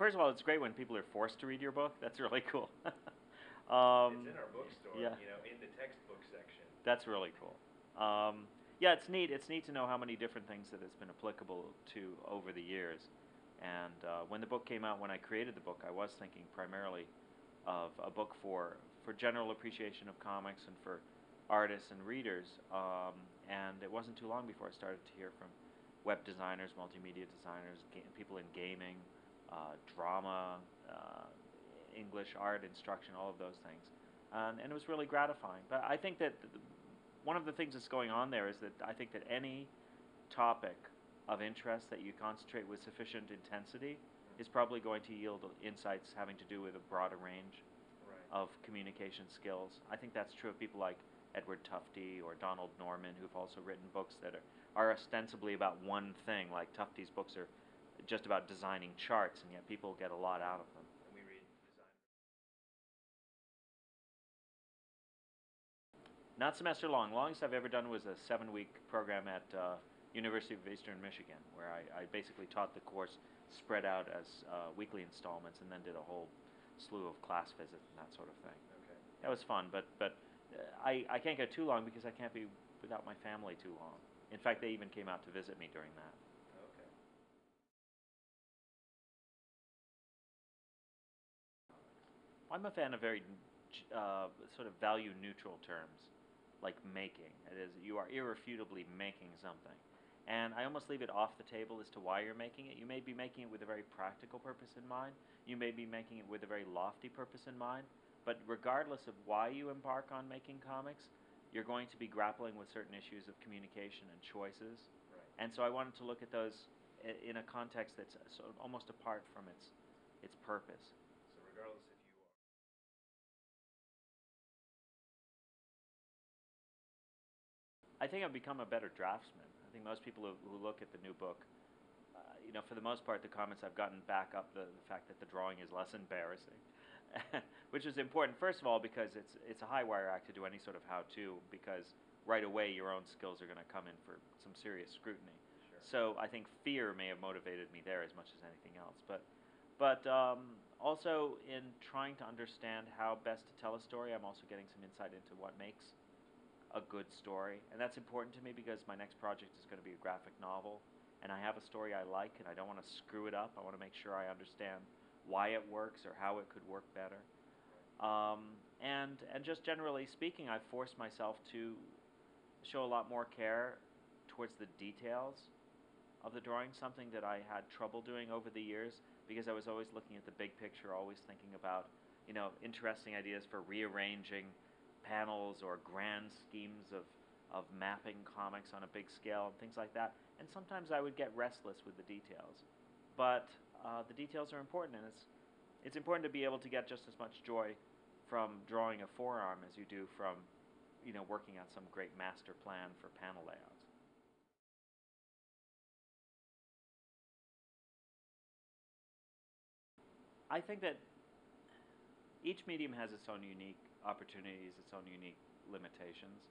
first of all, it's great when people are forced to read your book. That's really cool. It's in our bookstore, yeah. in the textbook section. That's really cool. Yeah, it's neat. It's neat to know how many different things that it's been applicable to over the years. And when the book came out, when I created the book, I was thinking primarily of a book for general appreciation of comics and for artists and readers. And it wasn't too long before I started to hear from web designers, multimedia designers, people in gaming, drama, English, art, instruction, all of those things. And it was really gratifying. But I think that one of the things that's going on there is that I think that any topic of interest that you concentrate with sufficient intensity is probably going to yield insights having to do with a broader range of communication skills. I think that's true of people like Edward Tufte or Donald Norman, who've also written books that are ostensibly about one thing, like Tufte's books are just about designing charts, and yet people get a lot out of them. And we read design. Not semester long. Longest I've ever done was a 7-week program at University of Eastern Michigan, where I basically taught the course spread out as weekly installments, and then did a whole slew of class visits and that sort of thing. Okay. That was fun, but I can't go too long because I can't be without my family too long. In fact, they even came out to visit me during that. Okay. I'm a fan of very sort of value-neutral terms, like making. It is, you are irrefutably making something. And I almost leave it off the table as to why you're making it. You may be making it with a very practical purpose in mind. You may be making it with a very lofty purpose in mind. But regardless of why you embark on making comics, you're going to be grappling with certain issues of communication and choices. Right. And so I wanted to look at those in a context that's sort of almost apart from its purpose. So regardless if you are... I think I've become a better draftsman. I think most people who look at the new book, for the most part, the comments I've gotten back up the fact that the drawing is less embarrassing, which is important, first of all, because it's a high wire act to do any sort of how-to, because right away your own skills are going to come in for some serious scrutiny. Sure. So I think fear may have motivated me there as much as anything else. But also in trying to understand how best to tell a story, I'm also getting some insight into what makes a good story, and that's important to me because my next project is going to be a graphic novel, and I have a story I like, and I don't want to screw it up. I want to make sure I understand why it works or how it could work better. And just generally speaking, I've forced myself to show a lot more care towards the details of the drawing, something that I had trouble doing over the years because I was always looking at the big picture, always thinking about interesting ideas for rearranging panels or grand schemes of mapping comics on a big scale and things like that. And sometimes I would get restless with the details. But the details are important, and it's important to be able to get just as much joy from drawing a forearm as you do from working on some great master plan for panel layouts. I think that each medium has its own unique opportunities, its own unique limitations.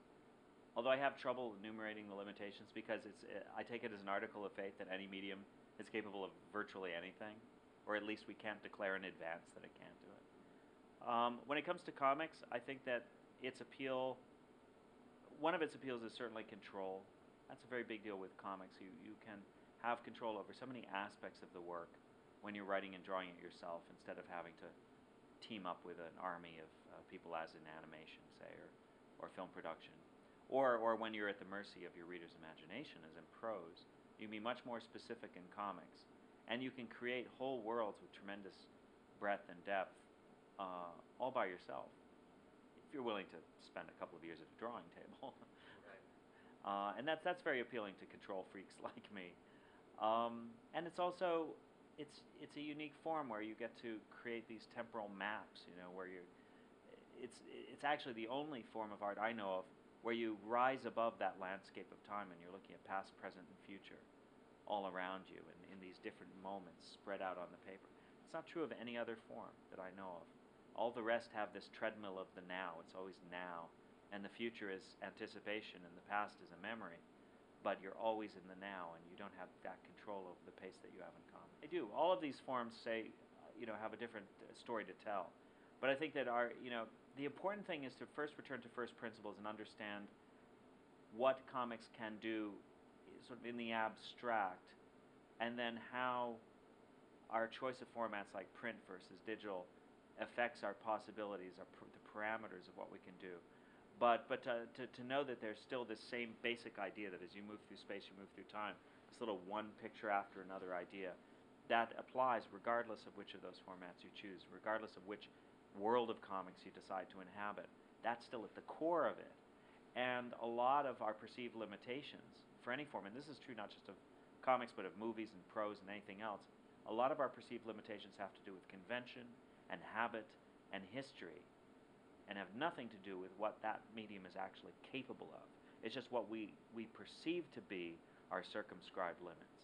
Although I have trouble enumerating the limitations because I take it as an article of faith that any medium is capable of virtually anything, or at least we can't declare in advance that it can't do it. When it comes to comics, I think that one of its appeals is certainly control. That's a very big deal with comics. You can have control over so many aspects of the work when you're writing and drawing it yourself instead of having to team up with an army of people as in animation, say, or film production. Or when you're at the mercy of your reader's imagination, as in prose, you can be much more specific in comics. And you can create whole worlds with tremendous breadth and depth all by yourself, if you're willing to spend a couple of years at a drawing table. Right. And that's very appealing to control freaks like me. And it's also, it's a unique form where you get to create these temporal maps, where it's actually the only form of art I know of where you rise above that landscape of time and you're looking at past, present, and future all around you in these different moments spread out on the paper. It's not true of any other form that I know of. All the rest have this treadmill of the now. It's always now. And the future is anticipation and the past is a memory. But you're always in the now and you don't have that control over the pace that you have in comics. I do. All of these forms say have a different story to tell. But I think that the important thing is to first return to first principles and understand what comics can do sort of in the abstract, and then how our choice of formats like print versus digital affects our possibilities, the parameters of what we can do. But to know that there's still this same basic idea that as you move through space, you move through time, this little one picture after another idea, that applies regardless of which of those formats you choose, regardless of which world of comics you decide to inhabit. That's still at the core of it. And a lot of our perceived limitations for any form, and this is true not just of comics but of movies and prose and anything else, a lot of our perceived limitations have to do with convention and habit and history, and have nothing to do with what that medium is actually capable of. It's just what we perceive to be our circumscribed limits.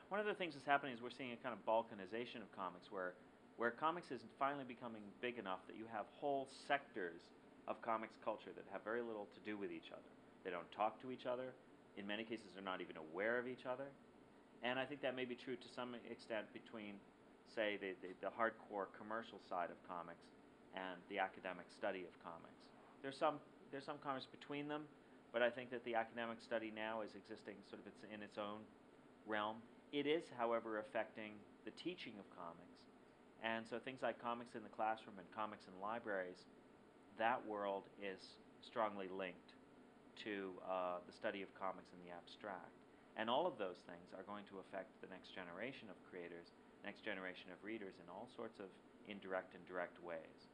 One of the things that's happening is we're seeing a kind of balkanization of comics where comics is finally becoming big enough that you have whole sectors of comics culture that have very little to do with each other. They don't talk to each other. In many cases, they're not even aware of each other. And I think that may be true to some extent between, say, the hardcore commercial side of comics and the academic study of comics. There's some comics between them, but I think that the academic study now is existing sort of in its own realm. It is, however, affecting the teaching of comics. And so things like comics in the classroom and comics in libraries, that world is strongly linked to the study of comics in the abstract. And all of those things are going to affect the next generation of creators, next generation of readers in all sorts of indirect and direct ways.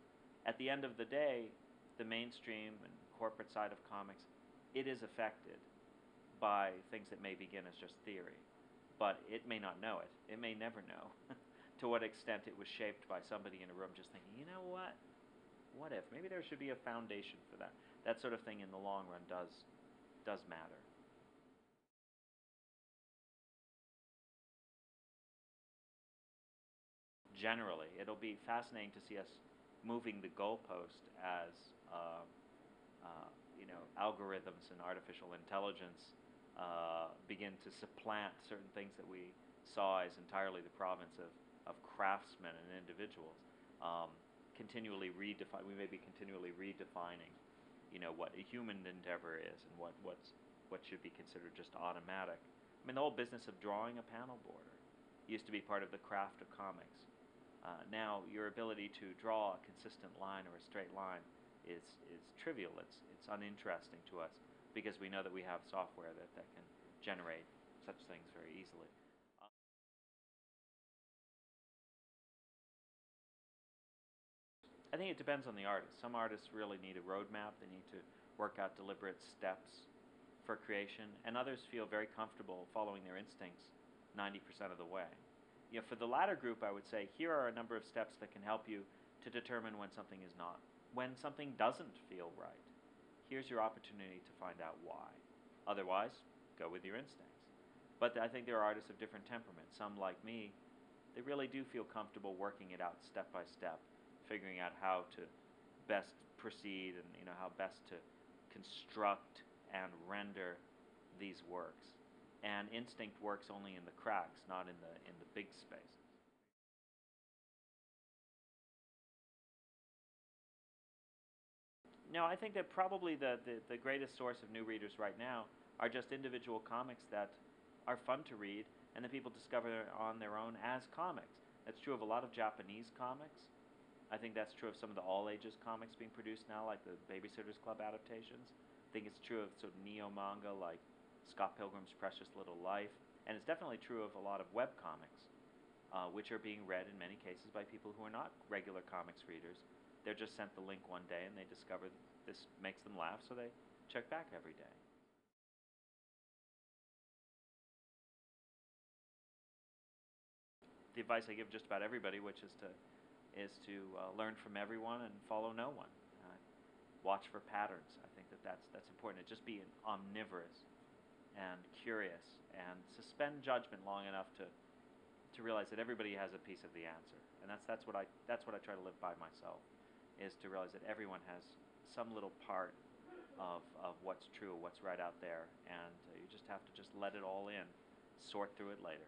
At the end of the day, the mainstream and corporate side of comics, it is affected by things that may begin as just theory. But it may not know it. It may never know to what extent it was shaped by somebody in a room just thinking, you know what? What if? Maybe there should be a foundation for that. That sort of thing in the long run does matter. Generally, it'll be fascinating to see us moving the goalpost as algorithms and artificial intelligence begin to supplant certain things that we saw as entirely the province of craftsmen and individuals. We may be continually redefining, what a human endeavor is and what should be considered just automatic. I mean, the whole business of drawing a panel border used to be part of the craft of comics. Now, your ability to draw a consistent line or a straight line is trivial. It's uninteresting to us because we know that we have software that can generate such things very easily. I think it depends on the artist. Some artists really need a roadmap. They need to work out deliberate steps for creation, and others feel very comfortable following their instincts 90% of the way. For the latter group, I would say here are a number of steps that can help you to determine when something is not, when something doesn't feel right. Here's your opportunity to find out why. Otherwise, go with your instincts. But I think there are artists of different temperaments. Some, like me, they really do feel comfortable working it out step by step, figuring out how to best proceed and how best to construct and render these works. And instinct works only in the cracks, not in the big spaces. No, I think that probably the greatest source of new readers right now are just individual comics that are fun to read and that people discover on their own as comics. That's true of a lot of Japanese comics. I think that's true of some of the all-ages comics being produced now, like the Babysitter's Club adaptations. I think it's true of sort of neo-manga like Scott Pilgrim's Precious Little Life. And it's definitely true of a lot of web comics, which are being read in many cases by people who are not regular comics readers. They're just sent the link one day and they discover this makes them laugh, so they check back every day. The advice I give just about everybody, which is to learn from everyone and follow no one. Watch for patterns. I think that's important. Just be omnivorous and curious and suspend judgment long enough to realize that everybody has a piece of the answer. And that's what I try to live by myself, is to realize that everyone has some little part of what's true, what's right out there, and you just have let it all in, sort through it later.